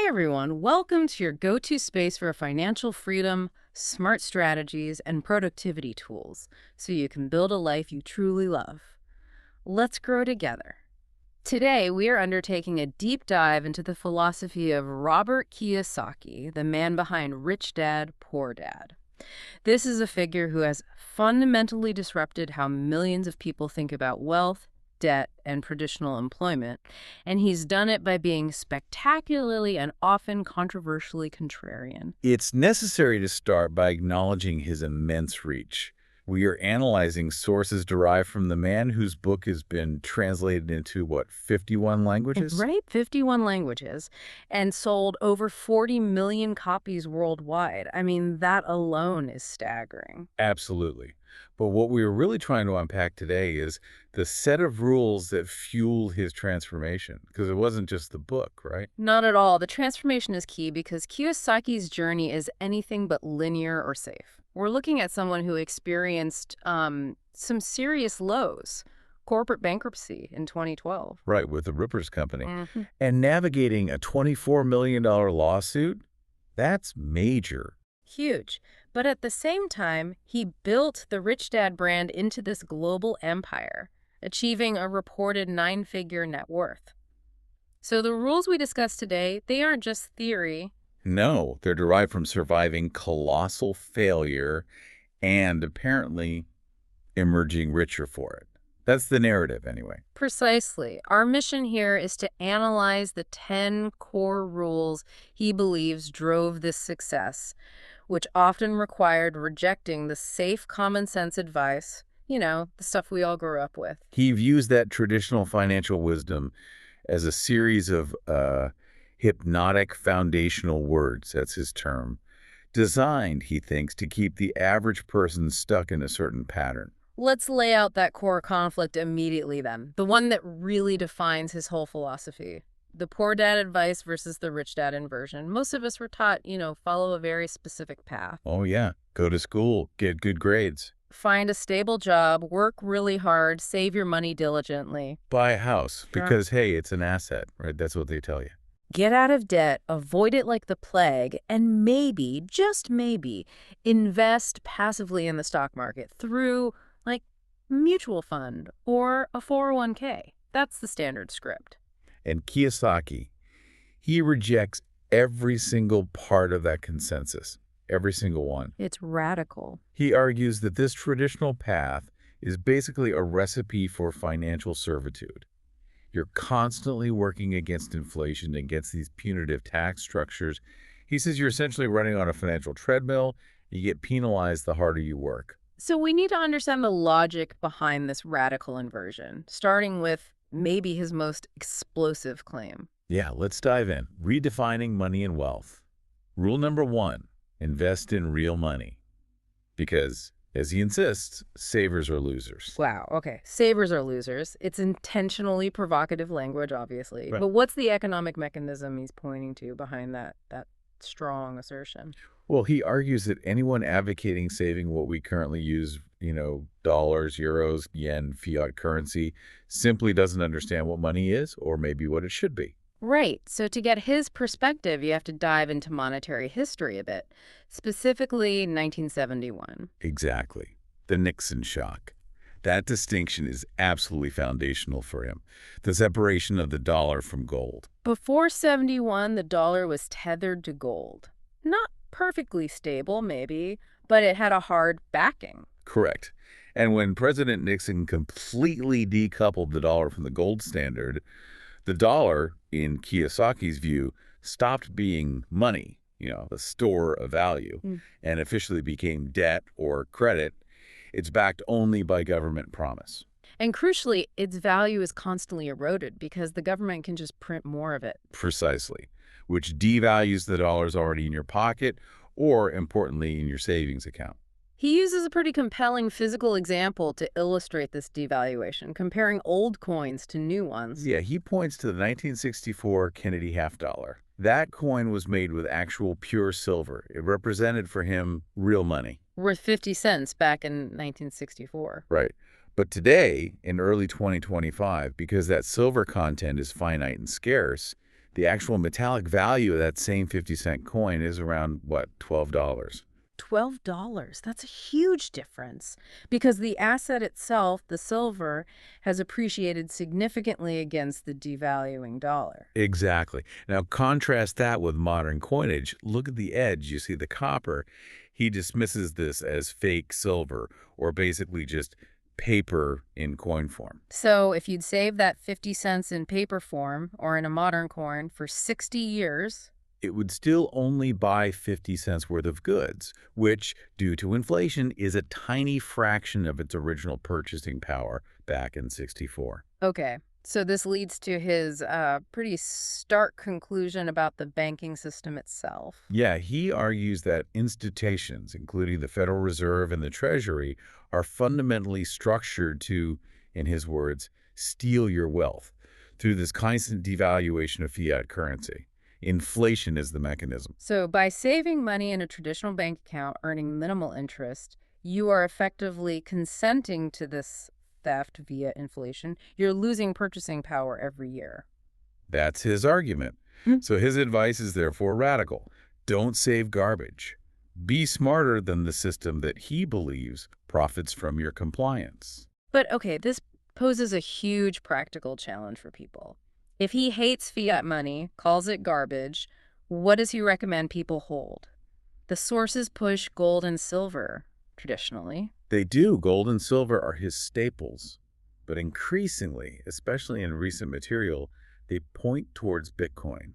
everyone, welcome to your go-to space for financial freedom, smart strategies, and productivity tools so you can build a life you truly love. Let's grow together. Today, we are undertaking a deep dive into the philosophy of Robert Kiyosaki, the man behind Rich Dad, Poor Dad. This is a figure who has fundamentally disrupted how millions of people think about wealth, debt, and traditional employment, and he's done it by being spectacularly and often controversially contrarian. It's necessary to start by acknowledging his immense reach. We are analyzing sources derived from the man whose book has been translated into, 51 languages? Right? 51 languages, and sold over 40 million copies worldwide. I mean, that alone is staggering. Absolutely. But what we are really trying to unpack today is the set of rules that fueled his transformation, because it wasn't just the book, right? Not at all. The transformation is key because Kiyosaki's journey is anything but linear or safe. We're looking at someone who experienced some serious lows, corporate bankruptcy in 2012. Right, with the Rippers Company. Mhm. And navigating a $24 million lawsuit, that's major. Huge. But at the same time, he built the Rich Dad brand into this global empire, achieving a reported 9-figure net worth. So the rules we discuss today, they aren't just theory. No, they're derived from surviving colossal failure and apparently emerging richer for it. That's the narrative, anyway. Precisely. Our mission here is to analyze the 10 core rules he believes drove this success, which often required rejecting the safe common sense advice, the stuff we all grew up with. He views that traditional financial wisdom as a series of hypnotic foundational words, that's his term, designed, he thinks, to keep the average person stuck in a certain pattern. Let's lay out that core conflict immediately then, the one that really defines his whole philosophy. The poor dad advice versus the rich dad inversion. Most of us were taught, follow a very specific path. Oh, yeah. Go to school, get good grades. Find a stable job, work really hard, save your money diligently. Buy a house because, hey, it's an asset, right? That's what they tell you. Get out of debt, avoid it like the plague, and maybe, just maybe, invest passively in the stock market through, like, mutual fund or a 401k. That's the standard script. And Kiyosaki, he rejects every single part of that consensus, every single one. It's radical. He argues that this traditional path is basically a recipe for financial servitude. You're constantly working against inflation, against these punitive tax structures. He says you're essentially running on a financial treadmill. You get penalized the harder you work. So we need to understand the logic behind this radical inversion, starting with maybe his most explosive claim. Yeah, let's dive in. Redefining money and wealth. Rule number 1, invest in real money. Because, as he insists, savers are losers. Wow, okay. Savers are losers. It's intentionally provocative language, obviously. Right. But what's the economic mechanism he's pointing to behind that strong assertion? Well, he argues that anyone advocating saving what we currently use, dollars, euros, yen, fiat currency, simply doesn't understand what money is or maybe what it should be. Right. So to get his perspective, you have to dive into monetary history a bit, specifically 1971. Exactly. The Nixon shock. That distinction is absolutely foundational for him. The separation of the dollar from gold. Before 71, the dollar was tethered to gold. Not perfectly stable, maybe, but it had a hard backing. Correct. And when President Nixon completely decoupled the dollar from the gold standard, the dollar, in Kiyosaki's view, stopped being money, a store of value, and officially became debt or credit. It's backed only by government promise. And crucially, its value is constantly eroded because the government can just print more of it. Precisely, which devalues the dollars already in your pocket or, importantly, in your savings account. He uses a pretty compelling physical example to illustrate this devaluation, comparing old coins to new ones. Yeah, he points to the 1964 Kennedy half dollar. That coin was made with actual pure silver. It represented for him real money. Worth 50 cents back in 1964. Right. But today, in early 2025, because that silver content is finite and scarce, The actual metallic value of that same 50-cent coin is around, what, $12? $12. That's a huge difference because the asset itself, the silver, has appreciated significantly against the devaluing dollar. Exactly. Now, contrast that with modern coinage. Look at the edge. You see the copper. He dismisses this as fake silver or basically just paper in coin form. So if you'd save that 50 cents in paper form or in a modern coin for 60 years, It would still only buy 50 cents worth of goods, which, due to inflation, is a tiny fraction of its original purchasing power back in '64. okay. So this leads to his pretty stark conclusion about the banking system itself. Yeah, he argues that institutions, including the Federal Reserve and the Treasury, are fundamentally structured to, in his words, steal your wealth through this constant devaluation of fiat currency. Inflation is the mechanism. So by saving money in a traditional bank account, earning minimal interest, you are effectively consenting to this theft via inflation. You're losing purchasing power every year. That's his argument. So his advice is therefore radical. Don't save garbage. Be smarter than the system that he believes profits from your compliance. But okay, this poses a huge practical challenge for people. If he hates fiat money, calls it garbage, what does he recommend people hold? The sources push gold and silver, traditionally. They do. Gold and silver are his staples. But increasingly, especially in recent material, they point towards Bitcoin.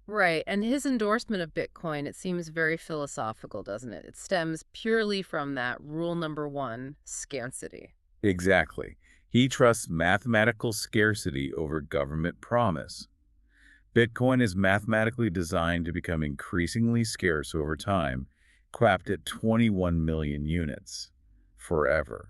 Right, and his endorsement of Bitcoin, it seems very philosophical, doesn't it? It stems purely from that rule number one, scarcity. Exactly. He trusts mathematical scarcity over government promise. Bitcoin is mathematically designed to become increasingly scarce over time, capped at 21 million units. Forever.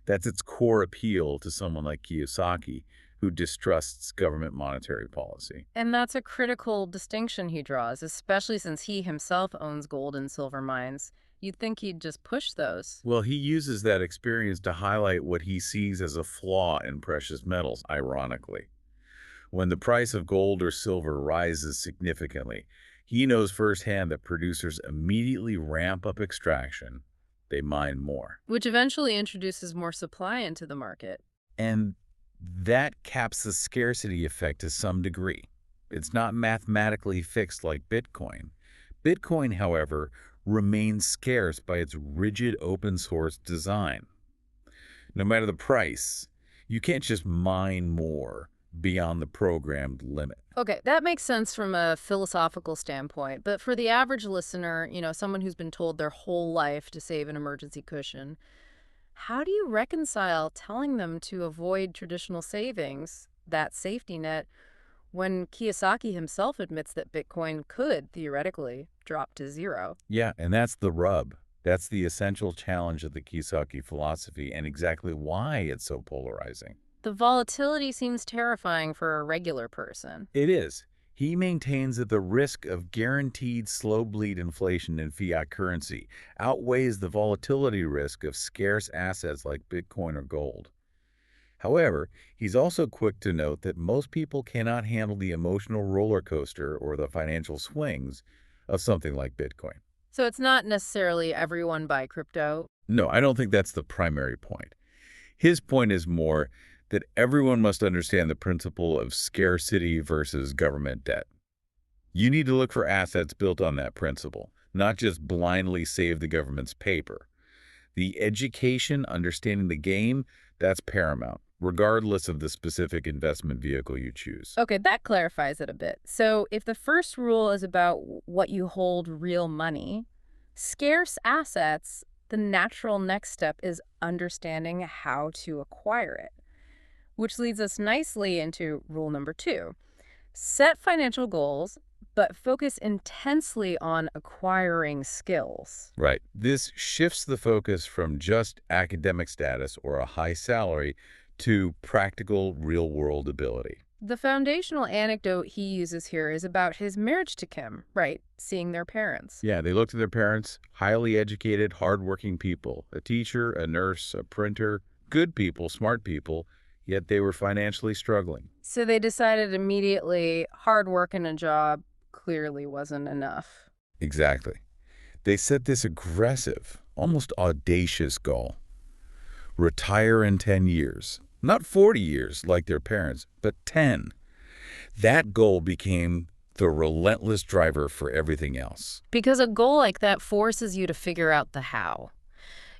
That's its core appeal to someone like Kiyosaki, who distrusts government monetary policy. And that's a critical distinction he draws, especially since he himself owns gold and silver mines. You'd think he'd just push those. Well, he uses that experience to highlight what he sees as a flaw in precious metals, ironically. When the price of gold or silver rises significantly, he knows firsthand that producers immediately ramp up extraction. They mine more. Which eventually introduces more supply into the market. And that caps the scarcity effect to some degree. It's not mathematically fixed like Bitcoin. Bitcoin, however, remains scarce by its rigid open source design. No matter the price, you can't just mine more beyond the programmed limit. Okay, that makes sense from a philosophical standpoint, but for the average listener, someone who's been told their whole life to save an emergency cushion, how do you reconcile telling them to avoid traditional savings, that safety net, when Kiyosaki himself admits that Bitcoin could, theoretically, drop to zero? Yeah, and that's the rub. That's the essential challenge of the Kiyosaki philosophy and exactly why it's so polarizing. The volatility seems terrifying for a regular person. It is. He maintains that the risk of guaranteed slow bleed inflation in fiat currency outweighs the volatility risk of scarce assets like Bitcoin or gold. However, he's also quick to note that most people cannot handle the emotional roller coaster or the financial swings of something like Bitcoin. So it's not necessarily everyone buy crypto. No, I don't think that's the primary point. His point is more that everyone must understand the principle of scarcity versus government debt. You need to look for assets built on that principle, not just blindly save the government's paper. The education, understanding the game, that's paramount, regardless of the specific investment vehicle you choose. Okay, that clarifies it a bit. So if the first rule is about what you hold real money, scarce assets, the natural next step is understanding how to acquire it. Which leads us nicely into rule number 2. Set financial goals, but focus intensely on acquiring skills. Right. This shifts the focus from just academic status or a high salary to practical, real-world ability. The foundational anecdote he uses here is about his marriage to Kim, right? Seeing their parents. Yeah, they looked at their parents, highly educated, hardworking people, a teacher, a nurse, a printer, good people, smart people, yet they were financially struggling. So they decided immediately hard work in a job clearly wasn't enough. Exactly. They set this aggressive, almost audacious goal. Retire in 10 years. Not 40 years like their parents, but 10. That goal became the relentless driver for everything else. Because a goal like that forces you to figure out the how.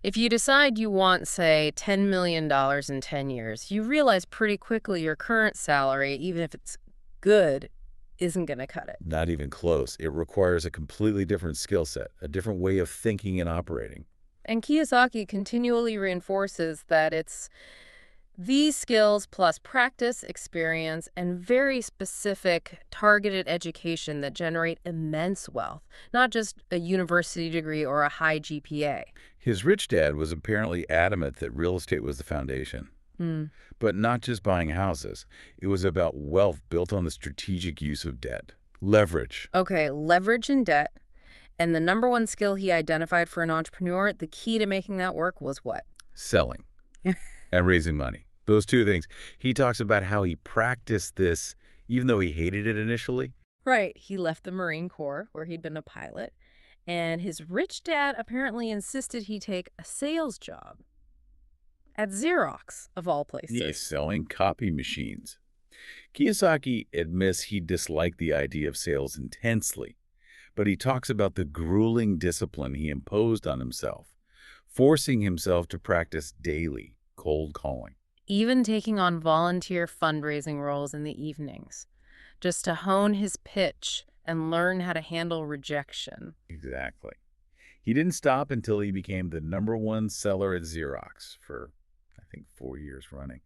If you decide you want, say, $10 million in 10 years, you realize pretty quickly your current salary, even if it's good, isn't going to cut it. Not even close. It requires a completely different skill set, a different way of thinking and operating. And Kiyosaki continually reinforces that it's these skills plus practice, experience, and very specific targeted education that generate immense wealth, not just a university degree or a high GPA. His rich dad was apparently adamant that real estate was the foundation. Hmm. But not just buying houses. It was about wealth built on the strategic use of debt. Leverage. Okay, leverage and debt. And the number one skill he identified for an entrepreneur, the key to making that work was what? Selling. And raising money. Those two things. He talks about how he practiced this even though he hated it initially. Right. He left the Marine Corps, where he'd been a pilot, and his rich dad apparently insisted he take a sales job at Xerox, of all places. Yes, selling copy machines. Kiyosaki admits he disliked the idea of sales intensely, but he talks about the grueling discipline he imposed on himself, forcing himself to practice daily cold calling. Even taking on volunteer fundraising roles in the evenings, just to hone his pitch and learn how to handle rejection. Exactly. He didn't stop until he became the #1 seller at Xerox for, I think, 4 years running.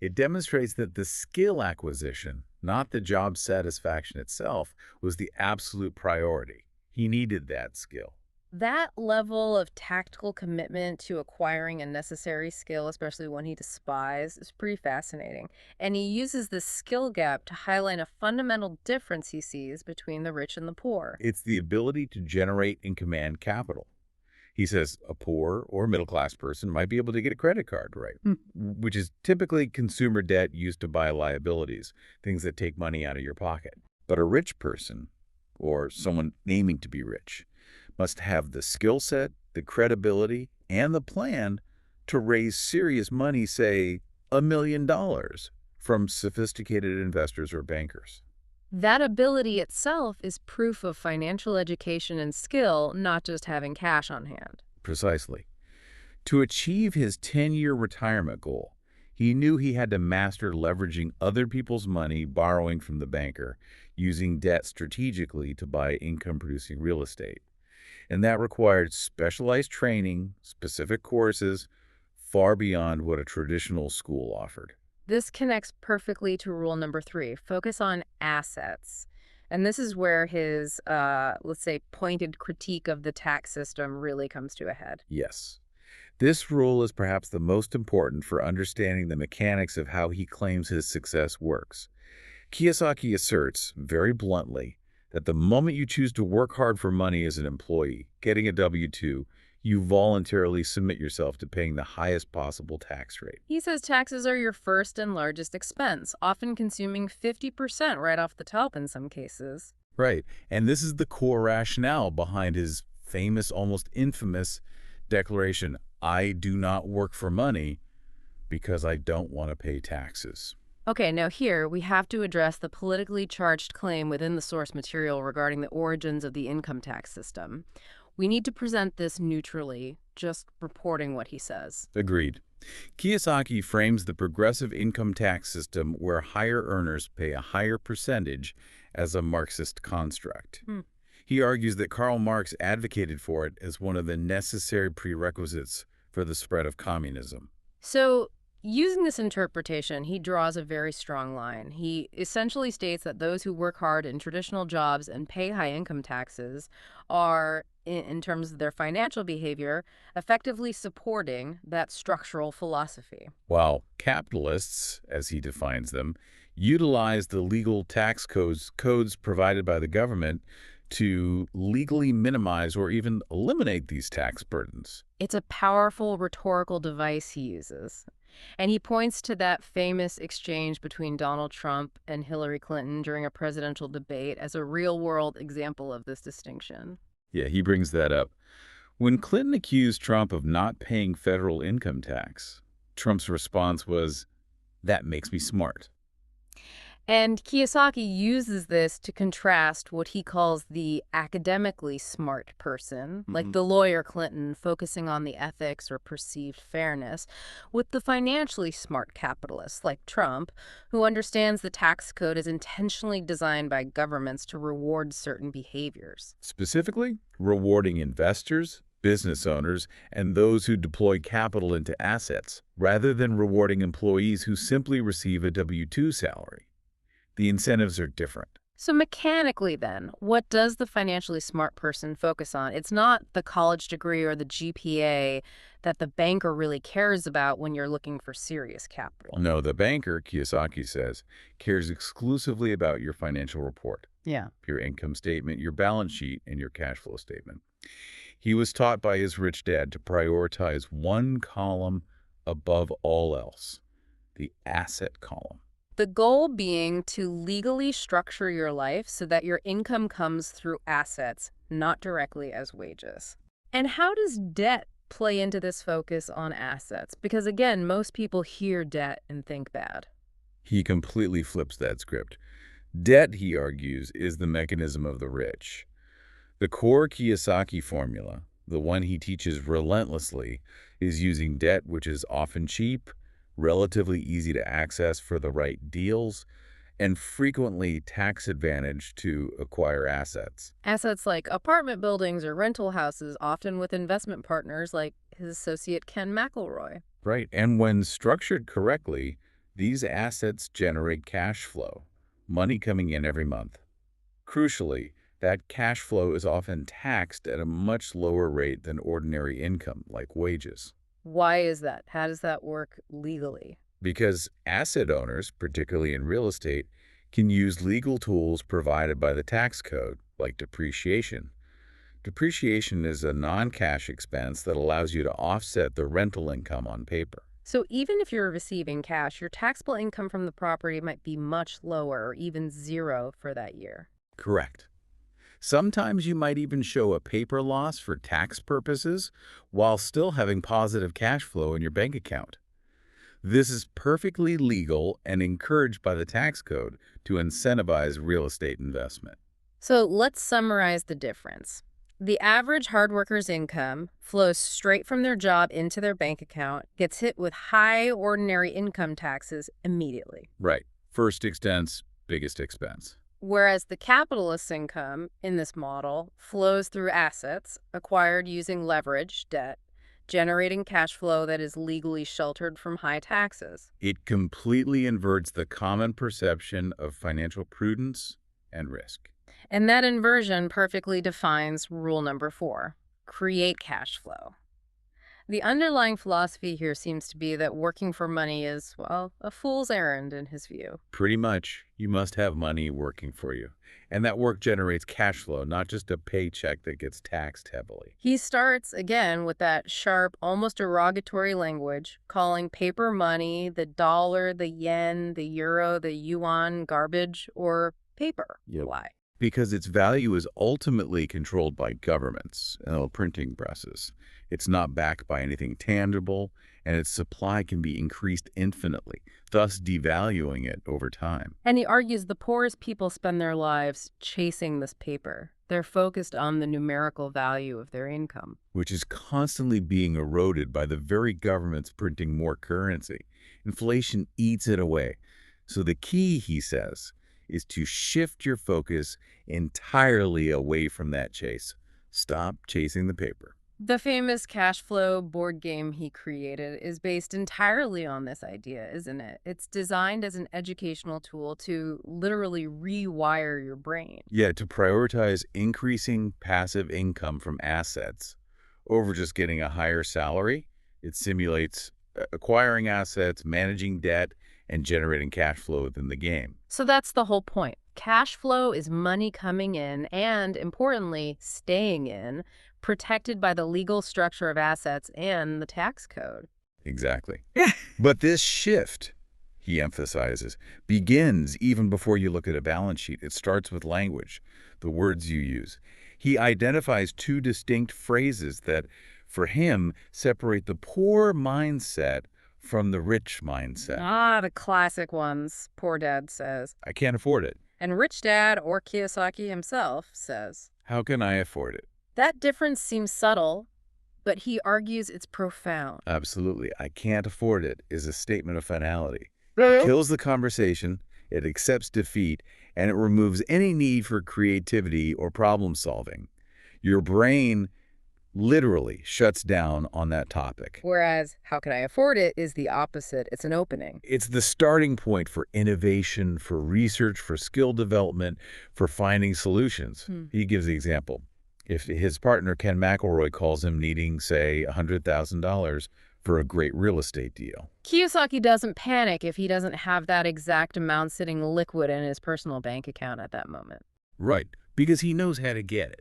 It demonstrates that the skill acquisition, not the job satisfaction itself, was the absolute priority. He needed that skill. That level of tactical commitment to acquiring a necessary skill, especially one he despised, is pretty fascinating. And he uses this skill gap to highlight a fundamental difference he sees between the rich and the poor. It's the ability to generate and command capital. He says a poor or middle-class person might be able to get a credit card, right? Which is typically consumer debt used to buy liabilities, things that take money out of your pocket. But a rich person, or someone aiming to be rich, must have the skill set, the credibility, and the plan to raise serious money, say $1 million, from sophisticated investors or bankers. That ability itself is proof of financial education and skill, not just having cash on hand. Precisely. To achieve his 10-year retirement goal, he knew he had to master leveraging other people's money, borrowing from the banker, using debt strategically to buy income-producing real estate. And that required specialized training, specific courses, far beyond what a traditional school offered. This connects perfectly to rule number 3, focus on assets. And this is where his, let's say, pointed critique of the tax system really comes to a head. Yes. This rule is perhaps the most important for understanding the mechanics of how he claims his success works. Kiyosaki asserts, very bluntly, that the moment you choose to work hard for money as an employee, getting a W-2, you voluntarily submit yourself to paying the highest possible tax rate. He says taxes are your first and largest expense, often consuming 50% right off the top in some cases. Right. And this is the core rationale behind his famous, almost infamous declaration, I do not work for money because I don't want to pay taxes. Okay, now here we have to address the politically charged claim within the source material regarding the origins of the income tax system. We need to present this neutrally, just reporting what he says. Agreed. Kiyosaki frames the progressive income tax system where higher earners pay a higher percentage as a Marxist construct. He argues that Karl Marx advocated for it as one of the necessary prerequisites for the spread of communism. So, using this interpretation, he draws a very strong line. He essentially states that those who work hard in traditional jobs and pay high income taxes are, in terms of their financial behavior, effectively supporting that structural philosophy. While capitalists, as he defines them, utilize the legal tax codes provided by the government to legally minimize or even eliminate these tax burdens. It's a powerful rhetorical device he uses. And he points to that famous exchange between Donald Trump and Hillary Clinton during a presidential debate as a real-world example of this distinction. Yeah, he brings that up. When Clinton accused Trump of not paying federal income tax, Trump's response was, "That makes me smart." And Kiyosaki uses this to contrast what he calls the academically smart person, like Hmm. the lawyer Clinton focusing on the ethics or perceived fairness, with the financially smart capitalist, like Trump, who understands the tax code is intentionally designed by governments to reward certain behaviors. Specifically, rewarding investors, business owners, and those who deploy capital into assets, rather than rewarding employees who simply receive a W-2 salary. The incentives are different. So mechanically then, what does the financially smart person focus on? It's not the college degree or the GPA that the banker really cares about when you're looking for serious capital. No, the banker, Kiyosaki says, cares exclusively about your financial report, Yeah. your income statement, your balance sheet, and your cash flow statement. He was taught by his rich dad to prioritize one column above all else, the asset column. The goal being to legally structure your life so that your income comes through assets, not directly as wages. And how does debt play into this focus on assets? Because again, most people hear debt and think bad. He completely flips that script. Debt, he argues, is the mechanism of the rich. The core Kiyosaki formula, the one he teaches relentlessly, is using debt, which is often cheap, relatively easy to access for the right deals, and frequently tax advantage to acquire assets. Assets like apartment buildings or rental houses, often with investment partners like his associate Ken McElroy. Right. And when structured correctly, these assets generate cash flow, money coming in every month. Crucially, that cash flow is often taxed at a much lower rate than ordinary income, like wages. Why is that? How does that work legally? Because asset owners, particularly in real estate, can use legal tools provided by the tax code, like depreciation. Depreciation is a non-cash expense that allows you to offset the rental income on paper. So even if you're receiving cash, your taxable income from the property might be much lower or even zero for that year. Correct. Sometimes you might even show a paper loss for tax purposes while still having positive cash flow in your bank account. This is perfectly legal and encouraged by the tax code to incentivize real estate investment. So let's summarize the difference. The average hard worker's income flows straight from their job into their bank account, gets hit with high ordinary income taxes immediately. Right. First expense, biggest expense. Whereas the capitalist's income in this model flows through assets acquired using leverage, debt, generating cash flow that is legally sheltered from high taxes. It completely inverts the common perception of financial prudence and risk. And that inversion perfectly defines rule number 4, create cash flow. The underlying philosophy here seems to be that working for money is, well, a fool's errand in his view. Pretty much, you must have money working for you. And that work generates cash flow, not just a paycheck that gets taxed heavily. He starts, again, with that sharp, almost derogatory language, calling paper money, the dollar, the yen, the euro, the yuan, garbage, or paper. Yep. Why? Because its value is ultimately controlled by governments and printing presses. It's not backed by anything tangible, and its supply can be increased infinitely, thus devaluing it over time. And he argues the poorest people spend their lives chasing this paper. They're focused on the numerical value of their income. Which is constantly being eroded by the very governments printing more currency. Inflation eats it away. So the key, he says, is to shift your focus entirely away from that chase. Stop chasing the paper. The famous cash flow board game he created is based entirely on this idea, isn't it? It's designed as an educational tool to literally rewire your brain. Yeah, to prioritize increasing passive income from assets over just getting a higher salary. It simulates acquiring assets, managing debt, and generating cash flow within the game. So that's the whole point. Cash flow is money coming in and, importantly, staying in, protected by the legal structure of assets and the tax code. Exactly. But this shift, he emphasizes, begins even before you look at a balance sheet. It starts with language, the words you use. He identifies two distinct phrases that, for him, separate the poor mindset from the rich mindset. Ah, the classic ones, poor dad says. I can't afford it. And rich dad, or Kiyosaki himself, says. How can I afford it? That difference seems subtle, but he argues it's profound. Absolutely. I can't afford it is a statement of finality. It kills the conversation, it accepts defeat, and it removes any need for creativity or problem solving. Your brain literally shuts down on that topic. Whereas, how can I afford it is the opposite. It's an opening. It's the starting point for innovation, for research, for skill development, for finding solutions. He gives the example. If his partner, Ken McElroy, calls him needing, say, $100,000 for a great real estate deal. Kiyosaki doesn't panic if he doesn't have that exact amount sitting liquid in his personal bank account at that moment. Right, because he knows how to get it.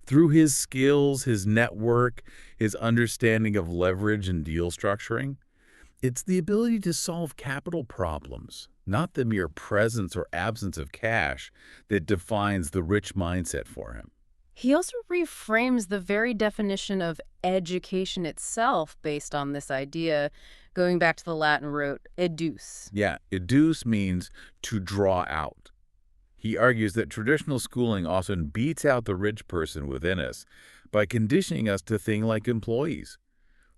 Through his skills, his network, his understanding of leverage and deal structuring, it's the ability to solve capital problems, not the mere presence or absence of cash, that defines the rich mindset for him. He also reframes the very definition of education itself based on this idea, going back to the Latin root educe. Yeah, educe means to draw out. He argues that traditional schooling often beats out the rich person within us by conditioning us to think like employees.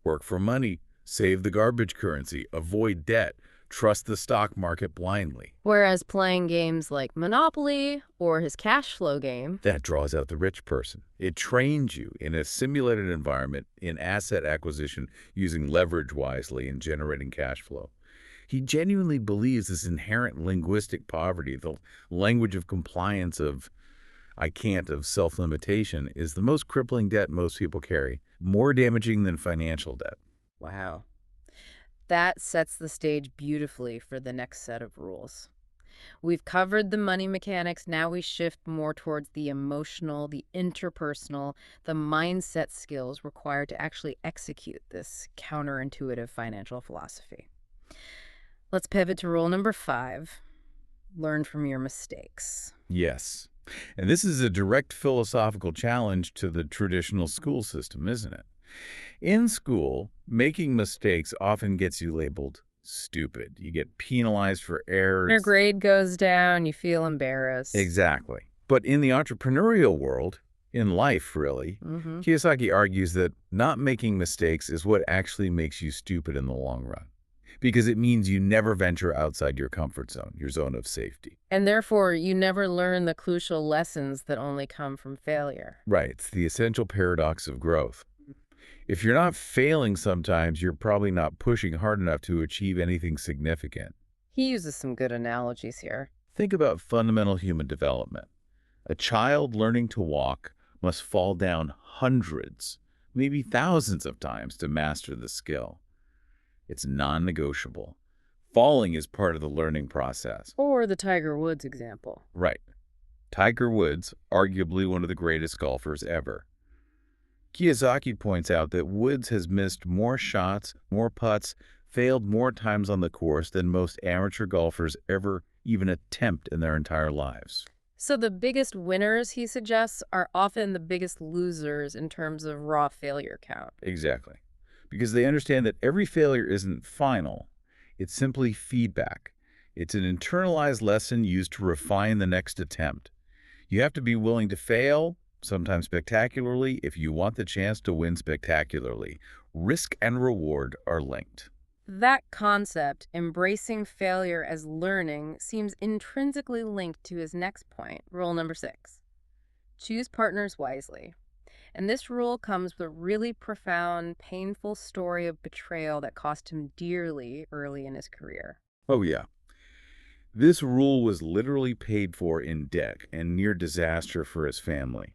Work for money, save the garbage currency, avoid debt, trust the stock market blindly. Whereas playing games like Monopoly or his cash flow game, That draws out the rich person. It trains you in a simulated environment in asset acquisition, using leverage wisely and generating cash flow. He genuinely believes this inherent linguistic poverty, the language of compliance, of I can't, of self-limitation, is the most crippling debt most people carry, more damaging than financial debt. wow, that sets the stage beautifully for the next set of rules. We've covered the money mechanics. Now we shift more towards the emotional, the interpersonal, the mindset skills required to actually execute this counterintuitive financial philosophy. Let's pivot to rule number 5. Learn from your mistakes. Yes. And this is a direct philosophical challenge to the traditional school system, isn't it? In school, making mistakes often gets you labeled stupid. You get penalized for errors. Your grade goes down, you feel embarrassed. Exactly. But in the entrepreneurial world, in life really, Kiyosaki argues that not making mistakes is what actually makes you stupid in the long run, because it means you never venture outside your comfort zone, your zone of safety. And therefore, you never learn the crucial lessons that only come from failure. Right. It's the essential paradox of growth. If you're not failing sometimes, you're probably not pushing hard enough to achieve anything significant. He uses some good analogies here. Think about fundamental human development. A child learning to walk must fall down hundreds, maybe thousands of times to master the skill. It's non-negotiable. Falling is part of the learning process. Or the Tiger Woods example. Right. Tiger Woods, arguably one of the greatest golfers ever. Kiyosaki points out that Woods has missed more shots, more putts, failed more times on the course than most amateur golfers ever even attempt in their entire lives. So the biggest winners, he suggests, are often the biggest losers in terms of raw failure count. Exactly. Because they understand that every failure isn't final. It's simply feedback. It's an internalized lesson used to refine the next attempt. You have to be willing to fail, sometimes spectacularly, if you want the chance to win spectacularly. Risk and reward are linked. That concept, embracing failure as learning, seems intrinsically linked to his next point, rule number 6. Choose partners wisely. And this rule comes with a really profound, painful story of betrayal that cost him dearly early in his career. Oh, yeah. This rule was literally paid for in debt and near disaster for his family.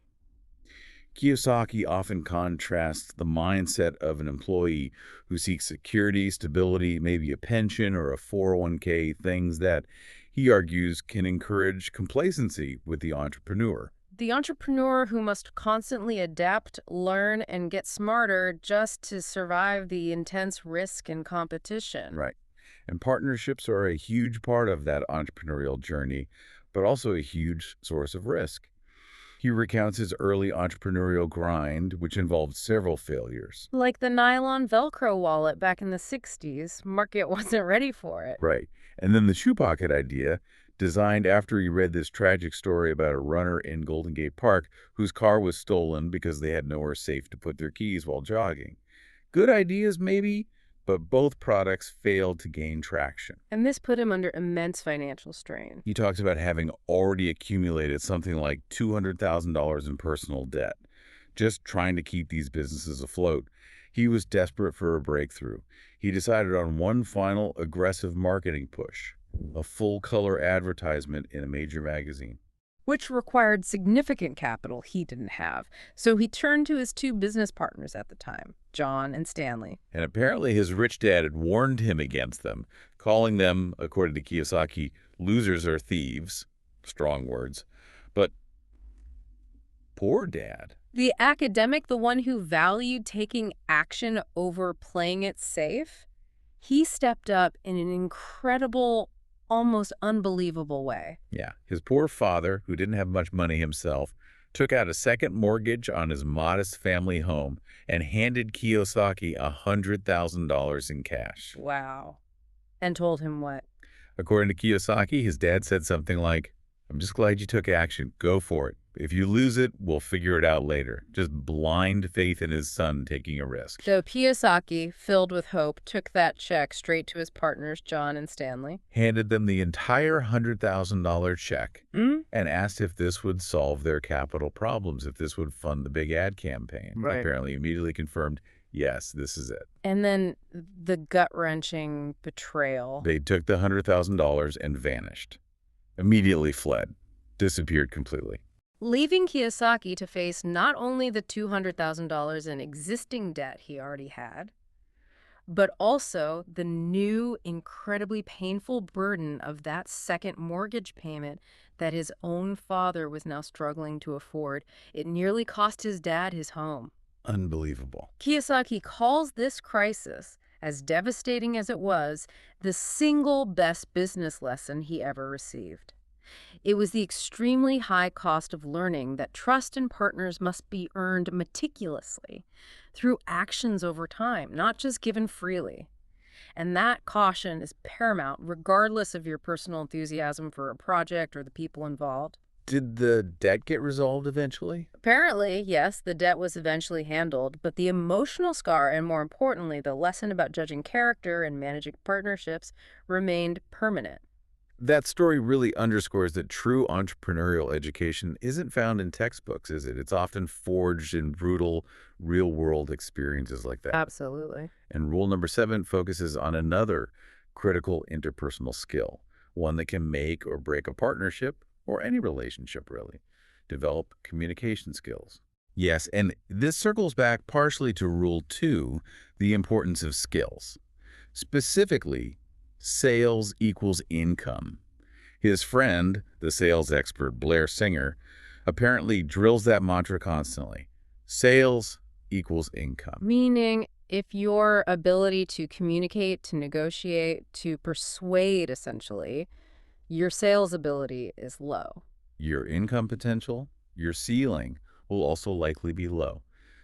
Kiyosaki often contrasts the mindset of an employee who seeks security, stability, maybe a pension or a 401k, things that he argues can encourage complacency, with the entrepreneur. The entrepreneur who must constantly adapt, learn, and get smarter just to survive the intense risk and competition. Right. And partnerships are a huge part of that entrepreneurial journey, but also a huge source of risk. He recounts his early entrepreneurial grind, which involved several failures. Like the nylon Velcro wallet back in the 60s, market wasn't ready for it. Right. And then the shoe pocket idea, designed after he read this tragic story about a runner in Golden Gate Park whose car was stolen because they had nowhere safe to put their keys while jogging. Good ideas, maybe, but both products failed to gain traction. And this put him under immense financial strain. He talks about having already accumulated something like $200,000 in personal debt, just trying to keep these businesses afloat. He was desperate for a breakthrough. He decided on one final aggressive marketing push, a full-color advertisement in a major magazine. Which required significant capital he didn't have. So he turned to his two business partners at the time, John and Stanley. And apparently his rich dad had warned him against them, calling them, according to Kiyosaki, losers or thieves. Strong words. But poor dad. The academic, the one who valued taking action over playing it safe, he stepped up in an incredible, almost unbelievable way. Yeah, his poor father, who didn't have much money himself, took out a second mortgage on his modest family home and handed Kiyosaki $100,000 in cash. Wow. And told him what? According to Kiyosaki, his dad said something like, "I'm just glad you took action. Go for it. If you lose it, we'll figure it out later." Just blind faith in his son taking a risk. So Kiyosaki, filled with hope, took that check straight to his partners, John and Stanley. Handed them the entire $100,000 check and asked if this would solve their capital problems, if this would fund the big ad campaign. Right. Apparently immediately confirmed, yes, this is it. And then the gut-wrenching betrayal. They took the $100,000 and vanished. Immediately fled. Disappeared completely. Leaving Kiyosaki to face not only the $200,000 in existing debt he already had, but also the new, incredibly painful burden of that second mortgage payment that his own father was now struggling to afford. It nearly cost his dad his home. Unbelievable. Kiyosaki calls this crisis, as devastating as it was, the single best business lesson he ever received. It was the extremely high cost of learning that trust in partners must be earned meticulously through actions over time, not just given freely. And that caution is paramount regardless of your personal enthusiasm for a project or the people involved. Did the debt get resolved eventually? Apparently, yes, the debt was eventually handled, but the emotional scar and, more importantly, the lesson about judging character and managing partnerships remained permanent. That story really underscores that true entrepreneurial education isn't found in textbooks, is it? It's often forged in brutal, real-world experiences like that. Absolutely. And rule number 7 focuses on another critical interpersonal skill, one that can make or break a partnership or any relationship, really. Develop communication skills. Yes, and this circles back partially to rule 2, the importance of skills. Specifically, sales equals income. His friend, the sales expert Blair Singer, apparently drills that mantra constantly. Sales equals income. Meaning, if your ability to communicate, to negotiate, to persuade, essentially, your sales ability is low. Your income potential, your ceiling, will also likely be low.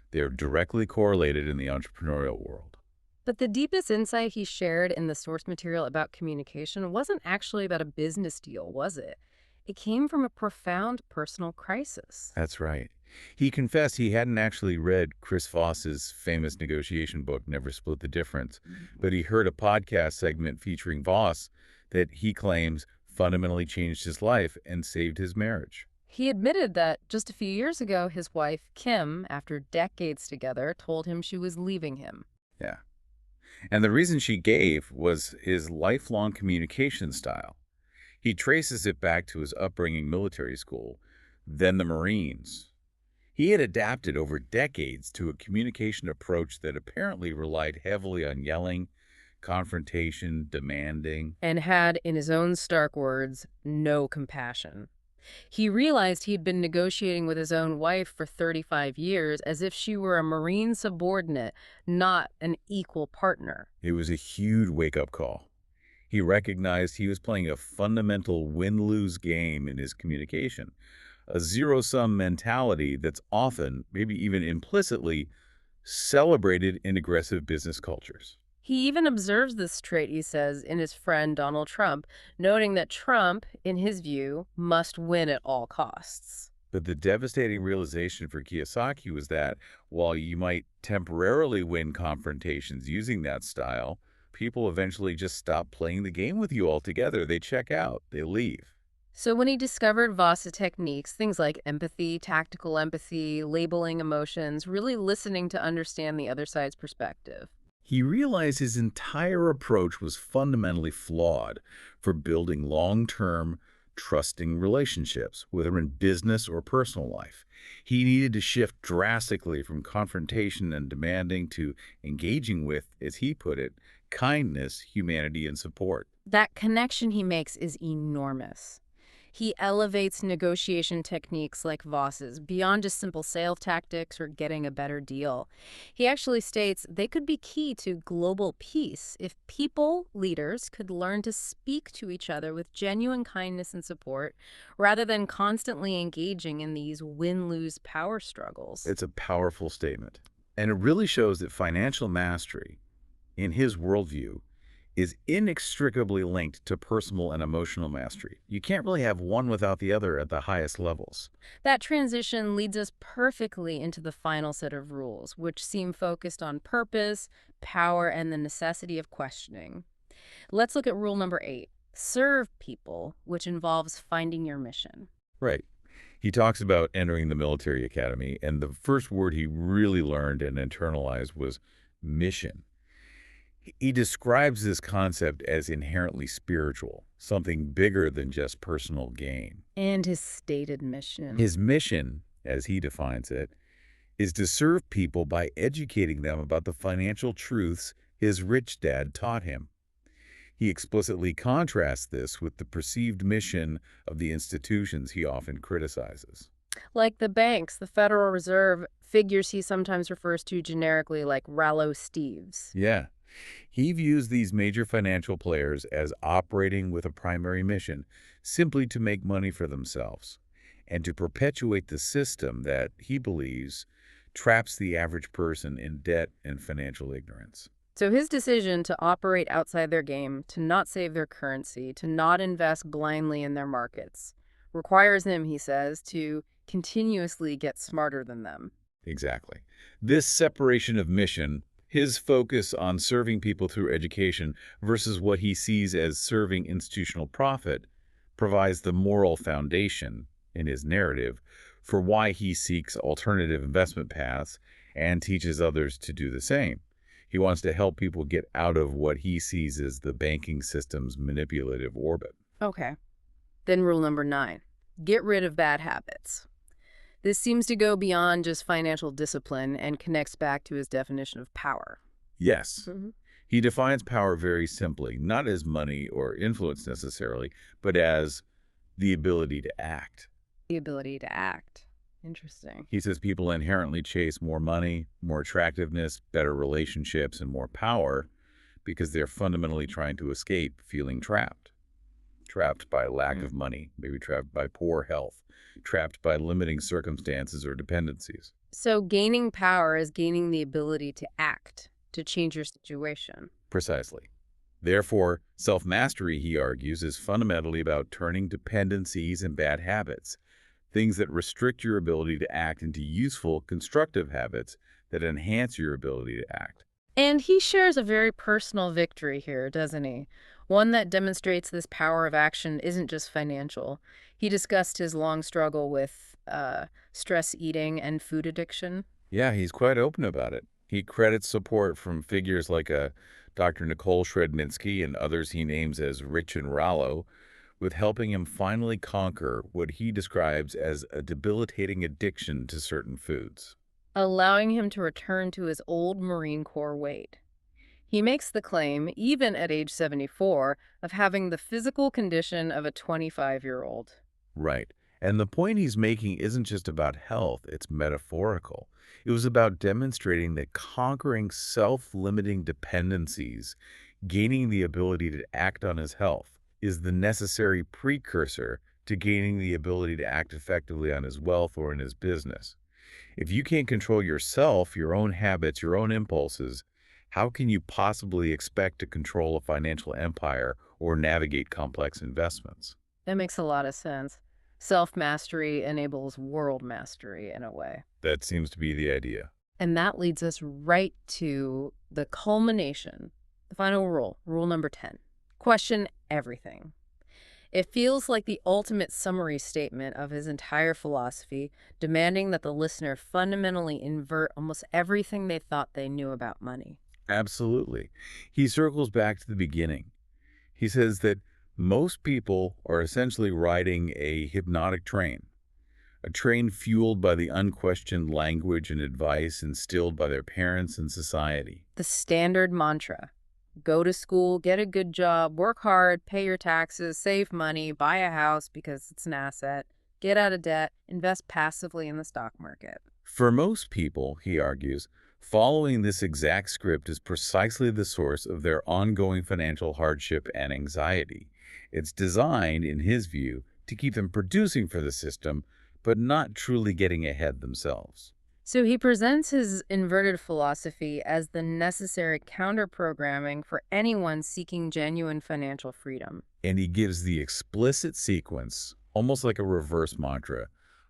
They're directly correlated in the entrepreneurial world. But the deepest insight he shared in the source material about communication wasn't actually about a business deal, was it? It came from a profound personal crisis. That's right. He confessed he hadn't actually read Chris Voss's famous negotiation book, Never Split the Difference, but he heard a podcast segment featuring Voss that he claims fundamentally changed his life and saved his marriage. He admitted that just a few years ago, his wife, Kim, after decades together, told him she was leaving him. Yeah. And the reason she gave was his lifelong communication style. He traces it back to his upbringing military school, then the Marines. He had adapted over decades to a communication approach that apparently relied heavily on yelling, confrontation, demanding. And had, in his own stark words, no compassion. He realized he'd been negotiating with his own wife for 35 years as if she were a Marine subordinate, not an equal partner. It was a huge wake-up call. He recognized he was playing a fundamental win-lose game in his communication, a zero-sum mentality that's often, maybe even implicitly, celebrated in aggressive business cultures. He even observes this trait, he says, in his friend Donald Trump, noting that Trump, in his view, must win at all costs. But the devastating realization for Kiyosaki was that while you might temporarily win confrontations using that style, people eventually just stop playing the game with you altogether. They check out, they leave. So when he discovered Vasa techniques, things like empathy, tactical empathy, labeling emotions, really listening to understand the other side's perspective. He realized his entire approach was fundamentally flawed for building long-term, trusting relationships, whether in business or personal life. He needed to shift drastically from confrontation and demanding to engaging with, as he put it, kindness, humanity, and support. That connection he makes is enormous. He elevates negotiation techniques like Voss's beyond just simple sales tactics or getting a better deal. He actually states they could be key to global peace if people, leaders, could learn to speak to each other with genuine kindness and support rather than constantly engaging in these win-lose power struggles. It's a powerful statement. And it really shows that financial mastery, in his worldview, is inextricably linked to personal and emotional mastery. You can't really have one without the other at the highest levels. That transition leads us perfectly into the final set of rules, which seem focused on purpose, power, and the necessity of questioning. Let's look at rule number 8. Serve people, which involves finding your mission. Right. He talks about entering the military academy, and the first word he really learned and internalized was mission. He describes this concept as inherently spiritual, something bigger than just personal gain. And his stated mission. His mission, as he defines it, is to serve people by educating them about the financial truths his rich dad taught him. He explicitly contrasts this with the perceived mission of the institutions he often criticizes. Like the banks, the Federal Reserve, figures he sometimes refers to generically like Rallo Steves. Yeah. He views these major financial players as operating with a primary mission, simply to make money for themselves, and to perpetuate the system that, he believes, traps the average person in debt and financial ignorance. So his decision to operate outside their game, to not save their currency, to not invest blindly in their markets, requires him, he says, to continuously get smarter than them. Exactly. This separation of mission, his focus on serving people through education versus what he sees as serving institutional profit, provides the moral foundation in his narrative for why he seeks alternative investment paths and teaches others to do the same. He wants to help people get out of what he sees as the banking system's manipulative orbit. Okay. Then rule number 9. Get rid of bad habits. This seems to go beyond just financial discipline and connects back to his definition of power. Yes, Mm-hmm. he defines power very simply, not as money or influence necessarily, but as the ability to act. The ability to act. Interesting. He says people inherently chase more money, more attractiveness, better relationships, and more power because they're fundamentally trying to escape feeling trapped. Trapped by lack of money, maybe trapped by poor health, trapped by limiting circumstances or dependencies. So gaining power is gaining the ability to act, to change your situation. Precisely. Therefore, self-mastery, he argues, is fundamentally about turning dependencies and bad habits, things that restrict your ability to act, into useful, constructive habits that enhance your ability to act. And he shares a very personal victory here, doesn't he? One that demonstrates this power of action isn't just financial. He discussed his long struggle with stress eating and food addiction. Yeah, he's quite open about it. He credits support from figures like Dr. Nicole Shrednitsky and others he names as Rich and Rallo with helping him finally conquer what he describes as a debilitating addiction to certain foods. Allowing him to return to his old Marine Corps weight. He makes the claim, even at age 74, of having the physical condition of a 25-year-old. Right. And the point he's making isn't just about health, it's metaphorical. It was about demonstrating that conquering self-limiting dependencies, gaining the ability to act on his health, is the necessary precursor to gaining the ability to act effectively on his wealth or in his business. If you can't control yourself, your own habits, your own impulses, how can you possibly expect to control a financial empire or navigate complex investments? That makes a lot of sense. Self-mastery enables world mastery in a way. That seems to be the idea. And that leads us right to the culmination, the final rule, rule number 10. Question everything. It feels like the ultimate summary statement of his entire philosophy, demanding that the listener fundamentally invert almost everything they thought they knew about money. Absolutely. He circles back to the beginning. He says that most people are essentially riding a hypnotic train, a train fueled by the unquestioned language and advice instilled by their parents and society. The standard mantra: go to school, get a good job, work hard, pay your taxes, save money, buy a house because it's an asset, get out of debt, invest passively in the stock market. For most people, he argues, following this exact script is precisely the source of their ongoing financial hardship and anxiety. It's designed, in his view, to keep them producing for the system, but not truly getting ahead themselves. So he presents his inverted philosophy as the necessary counter-programming for anyone seeking genuine financial freedom. And he gives the explicit sequence, almost like a reverse mantra: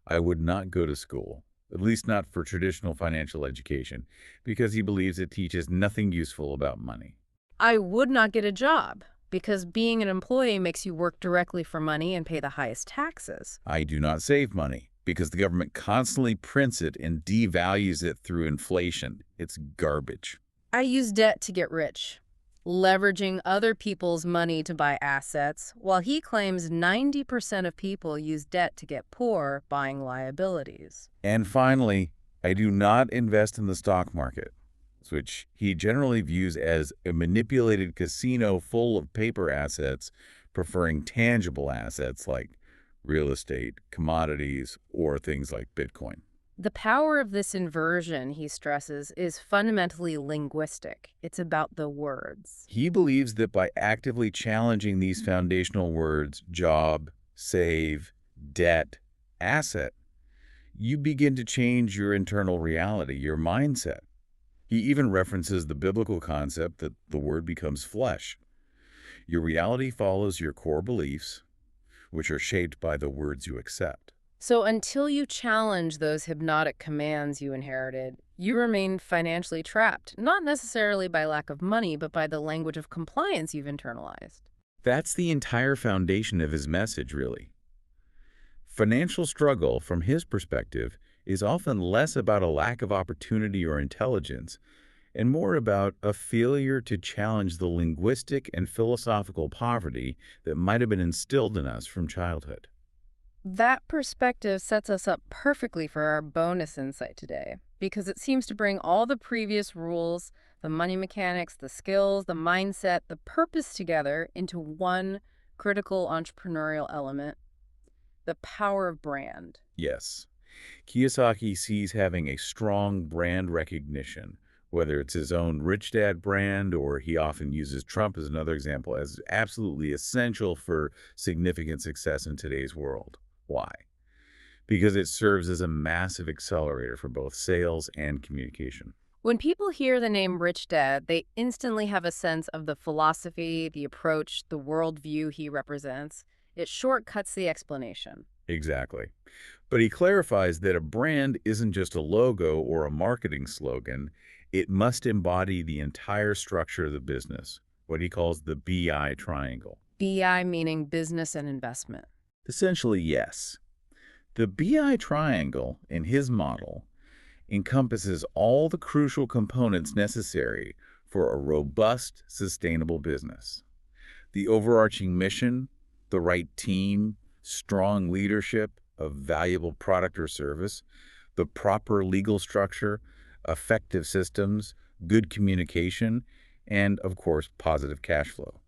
I would not go to school, at least not for traditional financial education, because he believes it teaches nothing useful about money. I would not get a job because being an employee makes you work directly for money and pay the highest taxes. I do not save money, because the government constantly prints it and devalues it through inflation. It's garbage. I use debt to get rich, leveraging other people's money to buy assets, while he claims 90% of people use debt to get poor, buying liabilities. And finally, I do not invest in the stock market, which he generally views as a manipulated casino full of paper assets, preferring tangible assets like real estate, commodities, or things like Bitcoin. The power of this inversion, he stresses, is fundamentally linguistic. It's about the words. He believes that by actively challenging these foundational words, job, save, debt, asset, you begin to change your internal reality, your mindset. He even references the biblical concept that the word becomes flesh. Your reality follows your core beliefs, which are shaped by the words you accept. So until you challenge those hypnotic commands you inherited, you remain financially trapped, not necessarily by lack of money, but by the language of compliance you've internalized. That's the entire foundation of his message, really. Financial struggle, from his perspective, is often less about a lack of opportunity or intelligence and more about a failure to challenge the linguistic and philosophical poverty that might have been instilled in us from childhood. That perspective sets us up perfectly for our bonus insight today, because it seems to bring all the previous rules, the money mechanics, the skills, the mindset, the purpose together into one critical entrepreneurial element: the power of brand. Yes, Kiyosaki sees having a strong brand recognition, whether it's his own Rich Dad brand or he often uses Trump as another example, as absolutely essential for significant success in today's world. Why? Because it serves as a massive accelerator for both sales and communication. When people hear the name Rich Dad, they instantly have a sense of the philosophy, the approach, the worldview he represents. It shortcuts the explanation. Exactly. But he clarifies that a brand isn't just a logo or a marketing slogan. It must embody the entire structure of the business, what he calls the BI triangle. BI meaning business and investment. Essentially, yes. The BI triangle, in his model, encompasses all the crucial components necessary for a robust, sustainable business. The overarching mission, the right team, strong leadership, a valuable product or service, the proper legal structure, effective systems, good communication, and, of course, positive cash flow.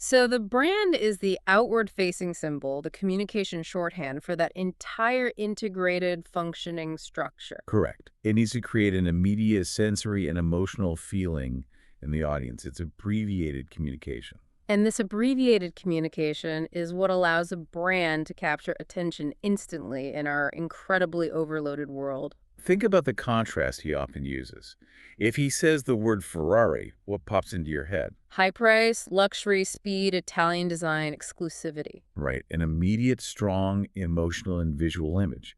So the brand is the outward-facing symbol, the communication shorthand for that entire integrated functioning structure. Correct. It needs to create an immediate sensory and emotional feeling in the audience. It's abbreviated communication. And this abbreviated communication is what allows a brand to capture attention instantly in our incredibly overloaded world. Think about the contrast he often uses. If he says the word Ferrari, what pops into your head? High price, luxury, speed, Italian design, exclusivity. Right, an immediate, strong, emotional, and visual image.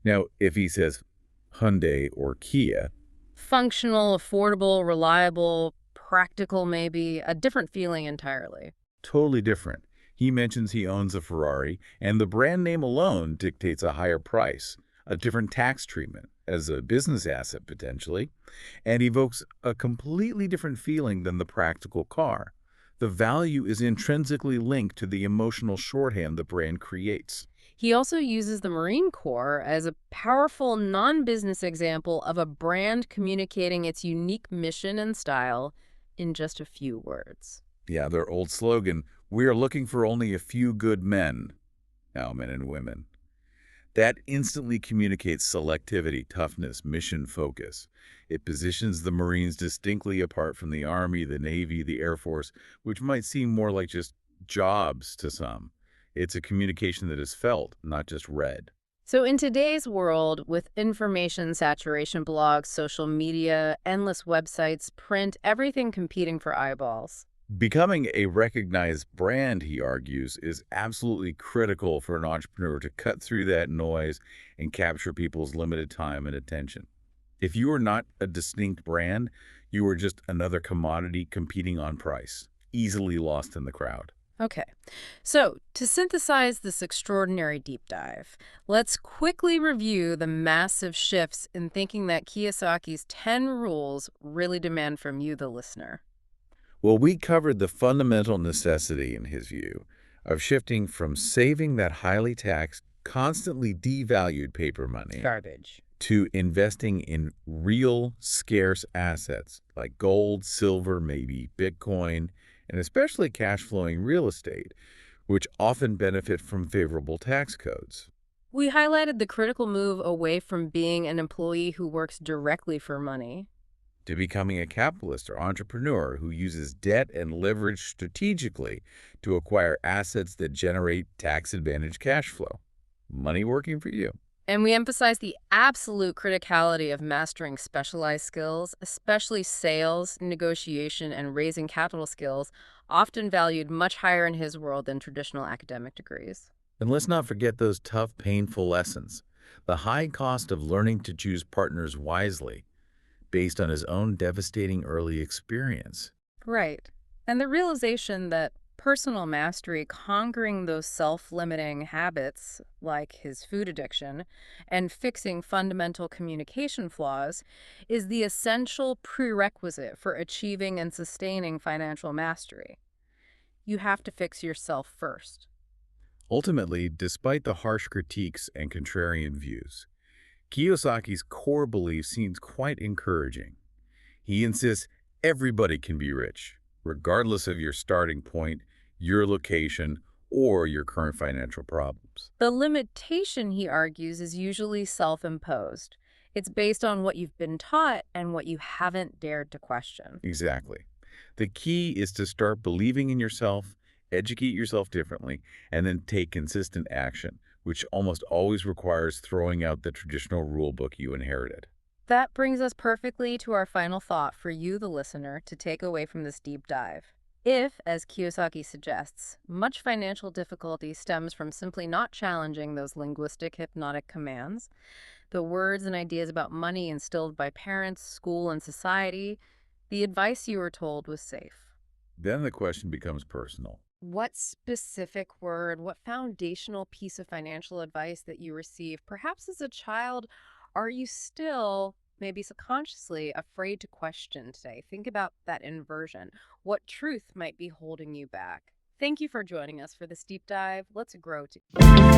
Now, if he says Hyundai or Kia, Functional, affordable, reliable, practical maybe, a different feeling entirely. totally different. He mentions he owns a Ferrari, and the brand name alone dictates a higher price, a different tax treatment as a business asset potentially, and evokes a completely different feeling than the practical car. The value is intrinsically linked to the emotional shorthand the brand creates. He also uses the Marine Corps as a powerful non-business example of a brand communicating its unique mission and style in just a few words. Yeah, their old slogan, "We are looking for only a few good men." Now, men and women. That instantly communicates selectivity, toughness, mission focus. It positions the Marines distinctly apart from the Army, the Navy, the Air Force, which might seem more like just jobs to some. It's a communication that is felt, not just read. So in today's world, with information saturation, blogs, social media, endless websites, print, everything competing for eyeballs. Becoming a recognized brand, he argues, is absolutely critical for an entrepreneur to cut through that noise and capture people's limited time and attention. If you are not a distinct brand, you are just another commodity competing on price, easily lost in the crowd. Okay, so to synthesize this extraordinary deep dive, let's quickly review the massive shifts in thinking that Kiyosaki's 10 rules really demand from you, the listener. Well, we covered the fundamental necessity, in his view, of shifting from saving that highly taxed, constantly devalued paper money Garbage. to investing in real, scarce assets like gold, silver, maybe Bitcoin, and especially cash-flowing real estate, which often benefit from favorable tax codes. We highlighted the critical move away from being an employee who works directly for money. To becoming a capitalist or entrepreneur who uses debt and leverage strategically to acquire assets that generate tax-advantaged cash flow. Money working for you. And we emphasize the absolute criticality of mastering specialized skills, especially sales, negotiation, and raising capital skills, often valued much higher in his world than traditional academic degrees. And let's not forget those tough, painful lessons. The high cost of learning to choose partners wisely based on his own devastating early experience. Right. And the realization that personal mastery, conquering those self-limiting habits like his food addiction, and fixing fundamental communication flaws is the essential prerequisite for achieving and sustaining financial mastery. You have to fix yourself first. Ultimately, despite the harsh critiques and contrarian views, Kiyosaki's core belief seems quite encouraging. He insists everybody can be rich, regardless of your starting point, your location, or your current financial problems. The limitation, he argues, is usually self-imposed. It's based on what you've been taught and what you haven't dared to question. Exactly. The key is to start believing in yourself, educate yourself differently, and then take consistent action, which almost always requires throwing out the traditional rule book you inherited. That brings us perfectly to our final thought for you, the listener, to take away from this deep dive. If, as Kiyosaki suggests, much financial difficulty stems from simply not challenging those linguistic hypnotic commands, the words and ideas about money instilled by parents, school, and society, the advice you were told was safe. Then the question becomes personal. What specific word, what foundational piece of financial advice that you received, perhaps as a child, are you still, maybe subconsciously, afraid to question today? Think about that inversion. What truth might be holding you back? Thank you for joining us for this deep dive. Let's grow together.